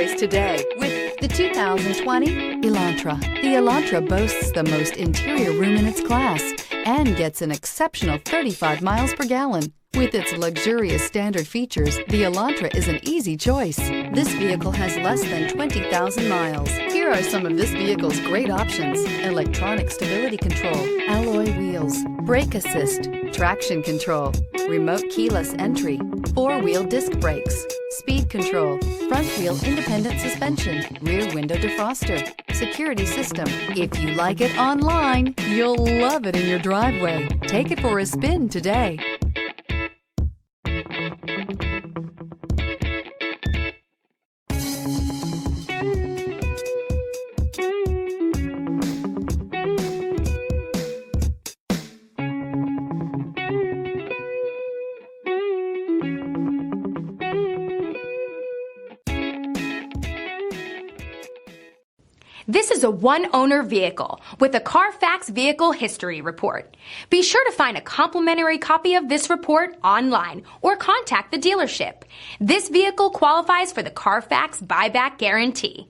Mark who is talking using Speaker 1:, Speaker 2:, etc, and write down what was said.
Speaker 1: choice today with the 2020 Elantra. The Elantra boasts the most interior room in its class and gets an exceptional 35 miles per gallon. With its luxurious standard features, the Elantra is an easy choice. This vehicle has less than 20,000 miles. Here are some of this vehicle's great options: electronic stability control, alloy wheels, brake assist, traction control, remote keyless entry, four-wheel disc brakes, speed control, front wheel independent suspension, rear window defroster, security system. If you like it online, you'll love it in your driveway. Take it for a spin today.
Speaker 2: This is a one-owner vehicle with a Carfax Vehicle History Report. Be sure to find a complimentary copy of this report online or contact the dealership. This vehicle qualifies for the Carfax Buyback Guarantee.